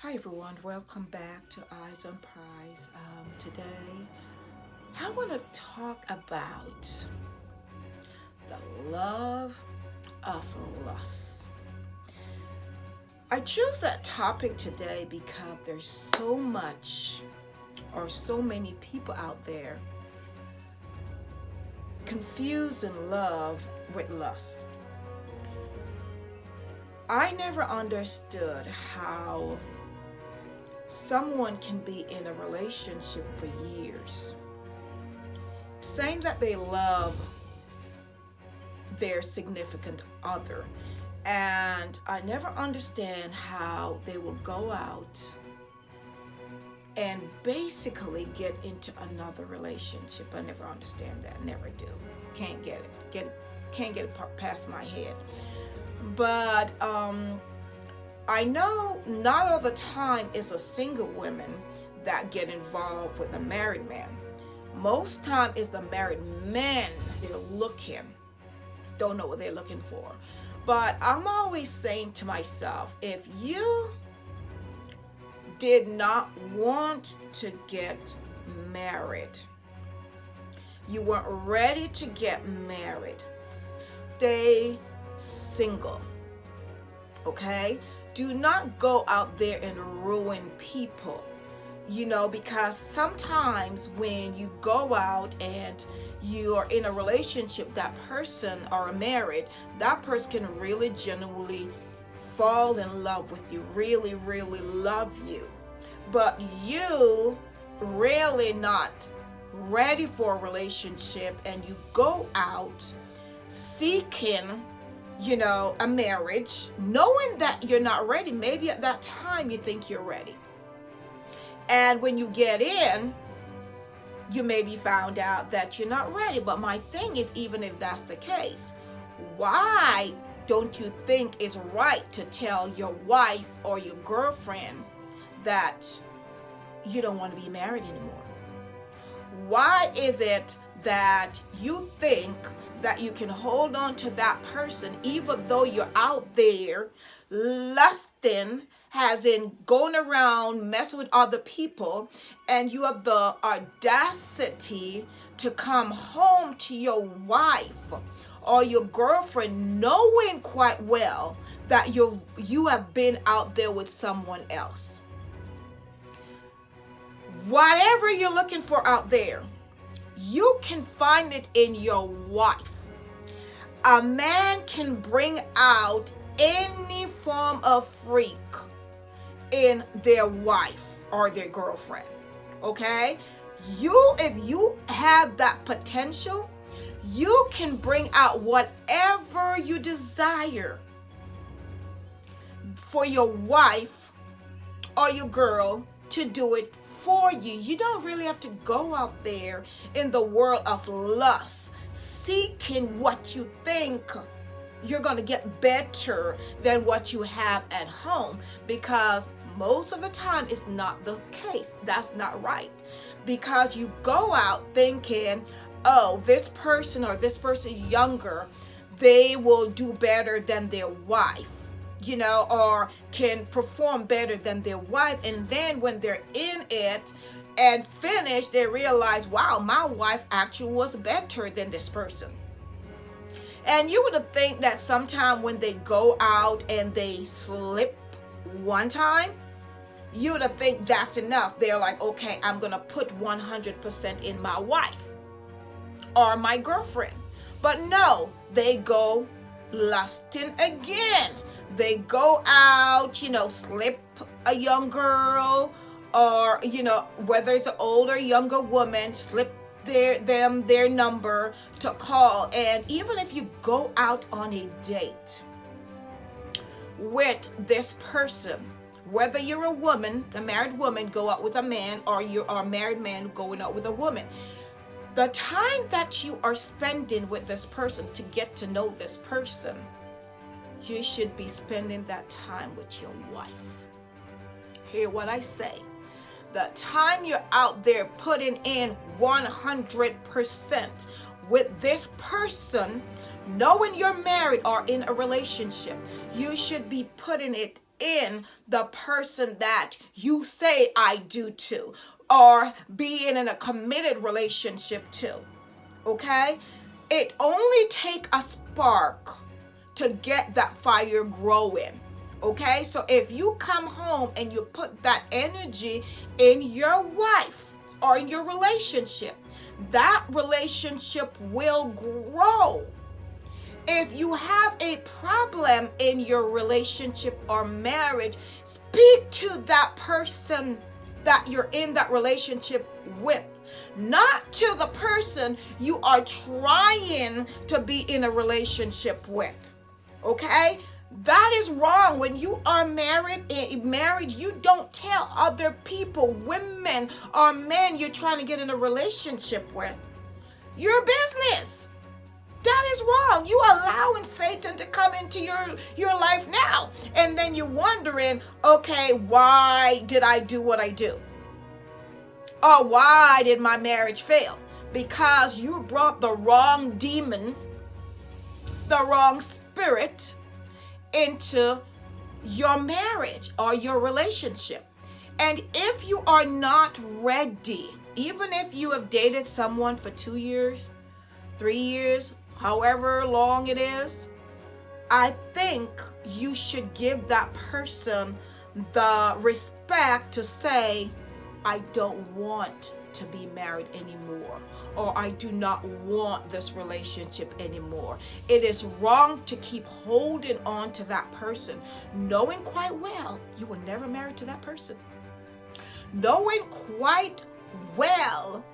Hi everyone, welcome back to Eyes on Prize. Today, I want to talk about the love of lust. I choose that topic today because there's so much or so many people out there confusing love with lust. I never understood how someone can be in a relationship for years, saying that they love their significant other, and I never understand how they will go out and basically get into another relationship. I never understand that. Never do. Can't get it. Can't get it past my head. But I know not all the time is a single woman that get involved with a married man. Most time is the married men they're looking, don't know what they're looking for. But I'm always saying to myself, if you did not want to get married, you weren't ready to get married, stay single. Okay? Do not go out there and ruin people, because sometimes when you go out and you are in a relationship, that person or married, that person can really genuinely fall in love with you, really, really love you. But you really not ready for a relationship, and you go out seeking a marriage, knowing that you're not ready. Maybe at that time you think you're ready. And when you get in, you maybe found out that you're not ready. But my thing is, even if that's the case, why don't you think it's right to tell your wife or your girlfriend that you don't want to be married anymore? Why is it that you think that you can hold on to that person even though you're out there lusting, as in going around messing with other people, and you have the audacity to come home to your wife or your girlfriend knowing quite well that you have been out there with someone else? Whatever you're looking for out there, you can find it in your wife. A man can bring out any form of freak in their wife or their girlfriend. Okay? If you have that potential, you can bring out whatever you desire for your wife or your girl to do it for you. You don't really have to go out there in the world of lust seeking what you think you're going to get better than what you have at home, because most of the time it's not the case. That's not right, because you go out thinking, oh, this person or this person younger, they will do better than their wife, or can perform better than their wife. And then when they're in it and finish, they realize, wow, my wife actually was better than this person. And you would have think that sometime when they go out and they slip one time, you would have think that's enough. They're like, okay, I'm going to put 100% in my wife or my girlfriend. But no, they go lusting again. They go out, slip a young girl, or, whether it's an older, younger woman, slip their number to call. And even if you go out on a date with this person, whether you're a woman, a married woman, go out with a man, or you're a married man going out with a woman, the time that you are spending with this person to get to know this person, you should be spending that time with your wife. Hear what I say. The time you're out there putting in 100% with this person, knowing you're married or in a relationship, you should be putting it in the person that you say I do to, or being in a committed relationship to. Okay? It only take a spark to get that fire growing. Okay? So if you come home and you put that energy in your wife or in your relationship, that relationship will grow. If you have a problem in your relationship or marriage, speak to that person that you're in that relationship with, not to the person you are trying to be in a relationship with. Okay? That is wrong. When you are married, you don't tell other people, women or men you're trying to get in a relationship with. Your business. That is wrong. You allowing Satan to come into your life now. And then you're wondering, okay, why did I do what I do? Or why did my marriage fail? Because you brought the wrong demon, the wrong spirit into your marriage or your relationship. And if you are not ready, even if you have dated someone for 2 years, 3 years, however long it is, I think you should give that person the respect to say, I don't want to be married anymore, or I do not want this relationship anymore. It is wrong to keep holding on to that person, knowing quite well you were never married to that person. Knowing quite well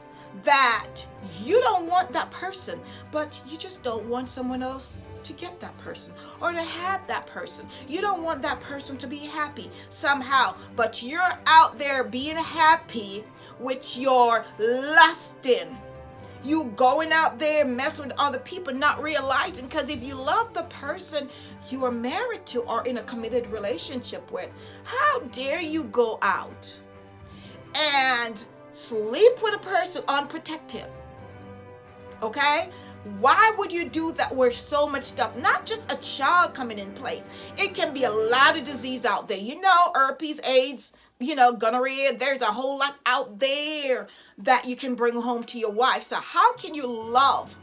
that you don't want that person, but you just don't want someone else to get that person or to have that person. You don't want that person to be happy somehow, but you're out there being happy with your lusting. You going out there messing with other people, not realizing, because if you love the person you are married to or in a committed relationship with, how dare you go out and sleep with a person unprotected? Okay? Why would you do that where so much stuff, not just a child coming in place? It can be a lot of disease out there. Herpes, AIDS, gonorrhea. There's a whole lot out there that you can bring home to your wife. So how can you love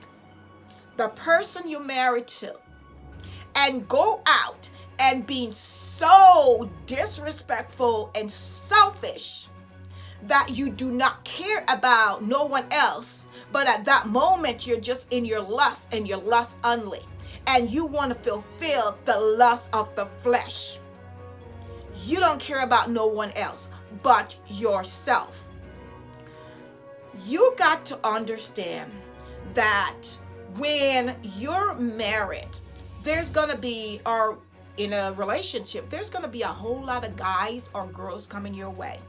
the person you're married to and go out and being so disrespectful and selfish that you do not care about no one else, but at that moment you're just in your lust and your lust only, and you want to fulfill the lust of the flesh? You don't care about no one else but yourself. You got to understand that when you're married, there's going to be, or in a relationship, there's going to be a whole lot of guys or girls coming your way.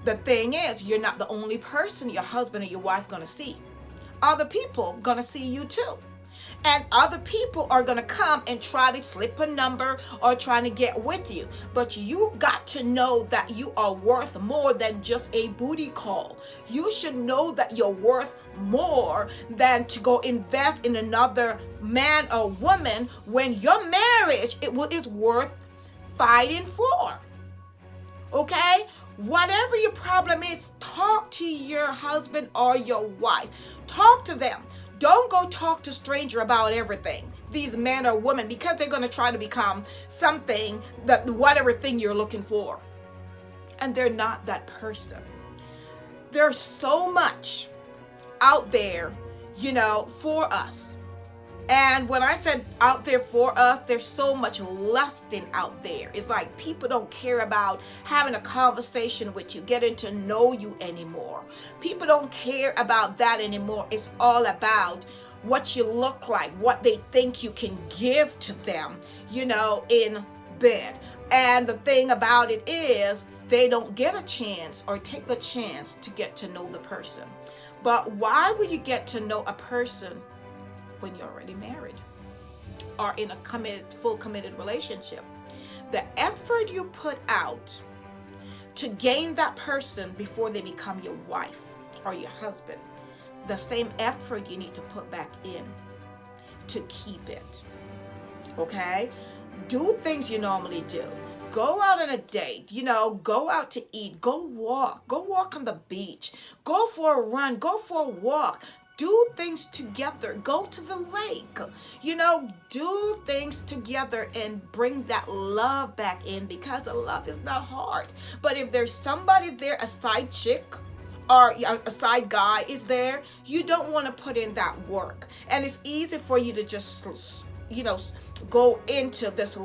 The thing is, you're not the only person your husband or your wife going to see. Other people going to see you too. And other people are going to come and try to slip a number or trying to get with you. But you got to know that you are worth more than just a booty call. You should know that you're worth more than to go invest in another man or woman when your marriage is worth fighting for. Okay? Whatever your problem is, talk to your husband or your wife. Talk to them. Don't go talk to a stranger about everything. These men or women, because they're going to try to become something, that whatever thing you're looking for. And they're not that person. There's so much out there, for us. And when I said out there for us, there's so much lusting out there. It's like people don't care about having a conversation with you, getting to know you anymore. People don't care about that anymore. It's all about what you look like, what they think you can give to them, in bed. And the thing about it is, they don't get a chance or take the chance to get to know the person. But why would you get to know a person when you're already married or in a full committed relationship? The effort you put out to gain that person before they become your wife or your husband, the same effort you need to put back in to keep it. Okay? Do things you normally do. Go out on a date, go out to eat, go walk on the beach, go for a run, go for a walk. Do things together. Go to the lake. Do things together and bring that love back in, because the love is not hard. But if there's somebody there, a side chick or a side guy is there, you don't want to put in that work. And it's easy for you to just go into this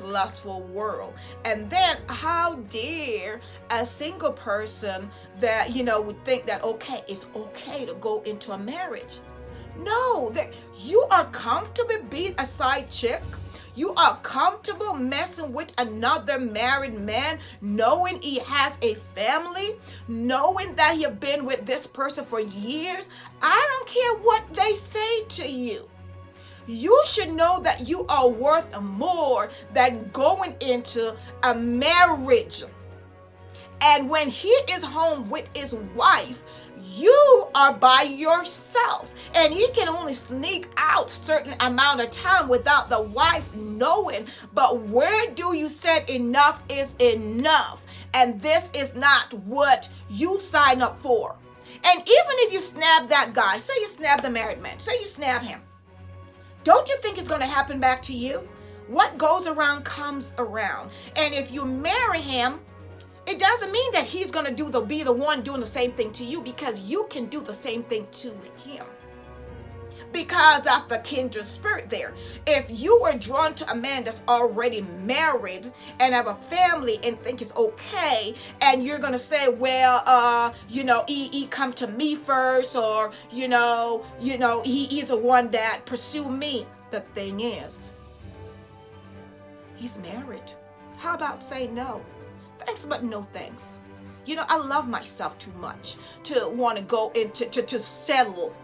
lustful world. And then how dare a single person that would think that it's okay to go into a marriage? No, that you are comfortable being a side chick. You are comfortable messing with another married man, knowing he has a family, knowing that you've been with this person for years. I don't care what they say to you. You should know that you are worth more than going into a marriage. And when he is home with his wife, you are by yourself, and he can only sneak out certain amount of time without the wife knowing. But where do you say enough is enough? And this is not what you sign up for. And even if you snap that guy, say you snap the married man, say you snap him, don't you think it's going to happen back to you? What goes around comes around. And if you marry him, it doesn't mean that he's going to be the one doing the same thing to you, because you can do the same thing to him. Because that's the kindred spirit there. If you were drawn to a man that's already married and have a family and think it's okay, and you're going to say, well, he come to me first, or, he's the one that pursue me. The thing is, he's married. How about saying no? Thanks, but no thanks. I love myself too much to want to go into to settle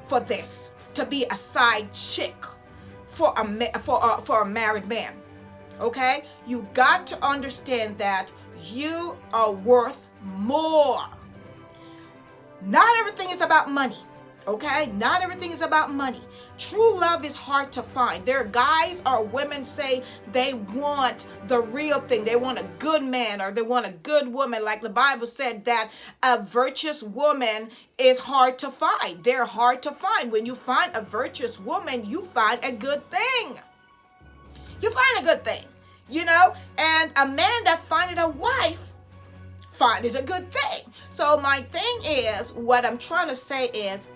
for this, to be a side chick for a married man. Okay? You got to understand that you are worth more. Not everything is about money. Okay? Not everything is about money. True love is hard to find. There are guys or women say they want the real thing. They want a good man, or they want a good woman. Like the Bible said that a virtuous woman is hard to find. They're hard to find. When you find a virtuous woman, you find a good thing. You find a good thing, and a man that findeth a wife findeth a good thing. So my thing is, what I'm trying to say is,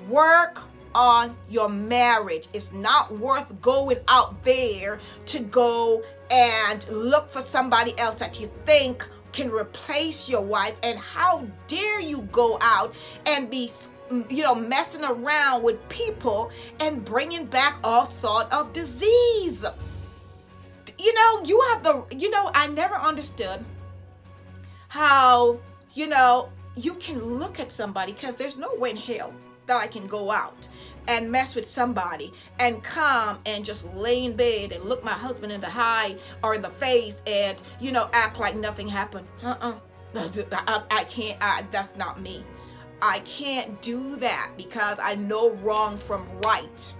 work on your marriage. It's not worth going out there to go and look for somebody else that you think can replace your wife. And how dare you go out and be messing around with people and bringing back all sort of disease. You have I never understood how you can look at somebody, because there's no way in hell that I can go out and mess with somebody and come and just lay in bed and look my husband in the eye or in the face and act like nothing happened. I can't. That's not me. I can't do that, because I know wrong from right.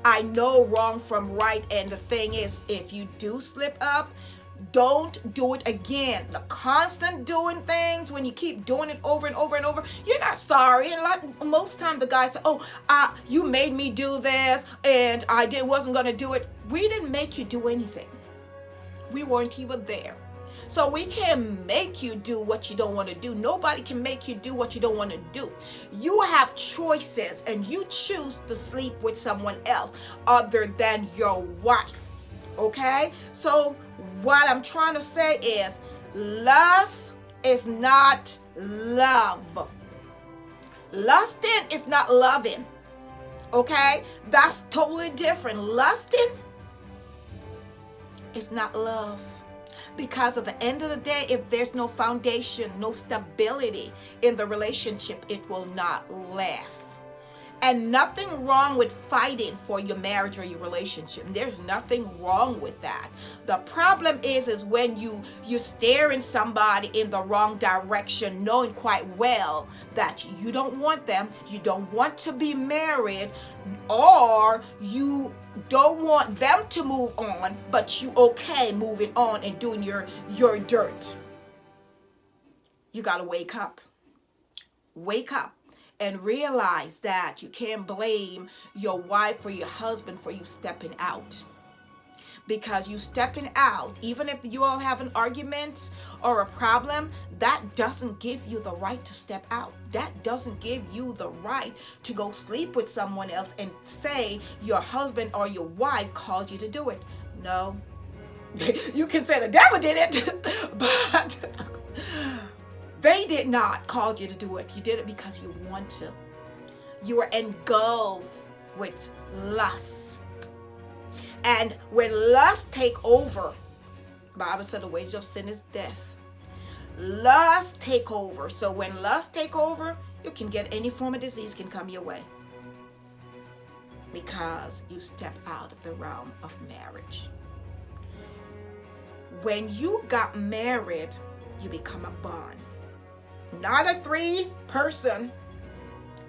I know wrong from right. And the thing is, if you do slip up, don't do it again. The constant doing things, when you keep doing it over and over and over, you're not sorry. And like most time the guy said, you made me do this and I wasn't going to do it. We didn't make you do anything. We weren't even there. So we can't make you do what you don't want to do. Nobody can make you do what you don't want to do. You have choices, and you choose to sleep with someone else other than your wife. Okay? So what I'm trying to say is, lust is not love. Lusting is not loving. Okay? That's totally different. Lusting is not love. Because at the end of the day, if there's no foundation, no stability in the relationship, it will not last. And nothing wrong with fighting for your marriage or your relationship. There's nothing wrong with that. The problem is when you're steering somebody in the wrong direction, knowing quite well that you don't want them, you don't want to be married, or you don't want them to move on, but you okay moving on and doing your dirt. You got to wake up. Wake up. And realize that you can't blame your wife or your husband for you stepping out. Because you stepping out, even if you all have an argument or a problem, that doesn't give you the right to step out. That doesn't give you the right to go sleep with someone else and say your husband or your wife called you to do it. No. You can say the devil did it, but they did not call you to do it. You did it because you want to. You were engulfed with lust. And when lust take over, the Bible said the wages of sin is death. Lust take over. So when lust take over, you can get any form of disease can come your way. Because you step out of the realm of marriage. When you got married, you become a bond. Not a 3-person,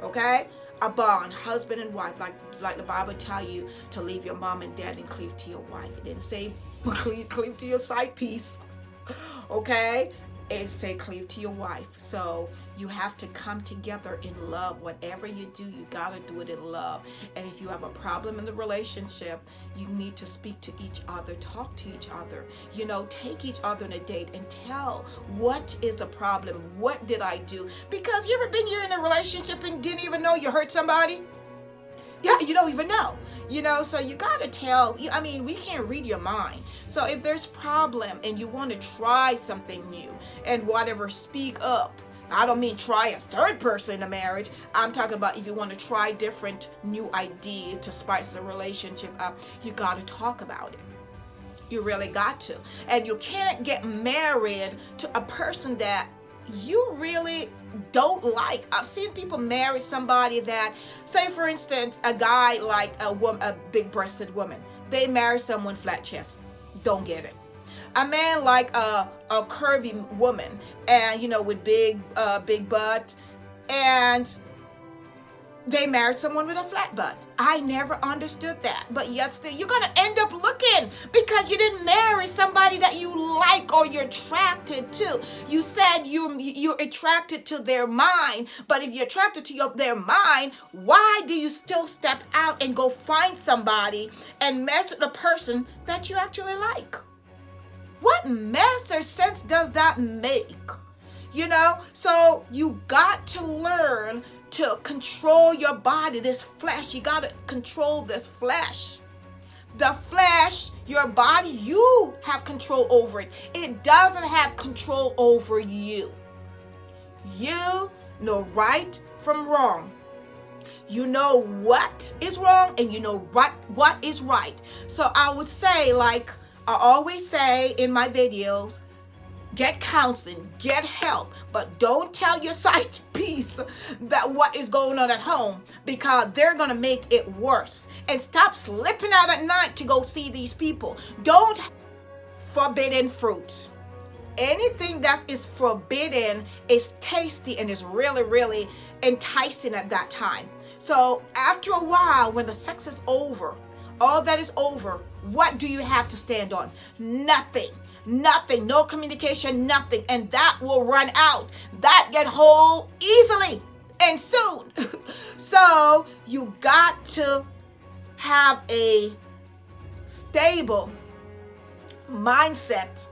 okay? A bond, husband and wife, like the Bible tell you to leave your mom and dad and cleave to your wife. It didn't say cleave to your side piece, okay? It say cleave to your wife. So you have to come together in love. Whatever you do, you gotta do it in love. And if you have a problem in the relationship, you need to speak to each other, talk to each other, take each other on a date and tell what is the problem, what did I do? Because you ever been here in a relationship and didn't even know you hurt somebody? Yeah, you don't even know, so you got to tell, we can't read your mind. So if there's problem and you want to try something new and whatever, speak up. I don't mean try a third person in a marriage. I'm talking about if you want to try different new ideas to spice the relationship up, you got to talk about it. You really got to. And you can't get married to a person that you really don't like. I've seen people marry somebody that, say for instance, a guy like a big-breasted woman. They marry someone flat chest. Don't get it. A man like a curvy woman, and with big butt, and they married someone with a flat butt. I never understood that. But yet still, you're going to end up looking because you didn't marry somebody that you like or you're attracted to. You said you're attracted to their mind. But if you're attracted to their mind, why do you still step out and go find somebody and mess with the person that you actually like? What mess or sense does that make? So you got to learn to control your body, this flesh. You got to control this flesh. The flesh, your body, you have control over it. It doesn't have control over you. You know right from wrong. You know what is wrong and you know what is right. So I would say, like I always say in my videos, get counseling, get help, but don't tell your side piece that what is going on at home, because they're going to make it worse. And stop slipping out at night to go see these people. Don't forbidden fruit. Anything that is forbidden is tasty and is really, really enticing at that time. So after a while, when the sex is over, all that is over, what do you have to stand on? Nothing. Nothing, no communication, nothing. And that will run out. That get whole easily and soon. So you got to have a stable mindset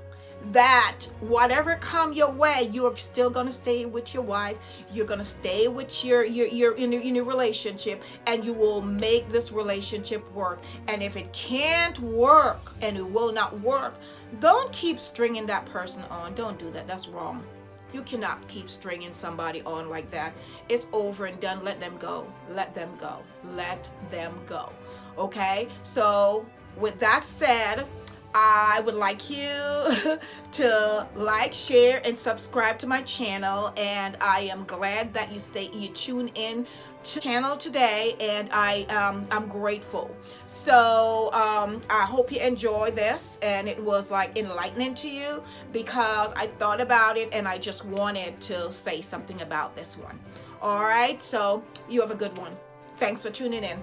that whatever come your way, you're still going to stay with your wife. You're going to stay with your in your relationship, and you will make this relationship work. And if it can't work and it will not work, don't keep stringing that person on. Don't do that. That's wrong. You cannot keep stringing somebody on like that. It's over and done. Let them go. Let them go. Let them go. Okay? So with that said, I would like you to like, share, and subscribe to my channel. And I am glad that you tune in to the channel today, and I'm grateful. So I hope you enjoy this, and it was like enlightening to you, because I thought about it and I just wanted to say something about this one. All right, so you have a good one. Thanks for tuning in.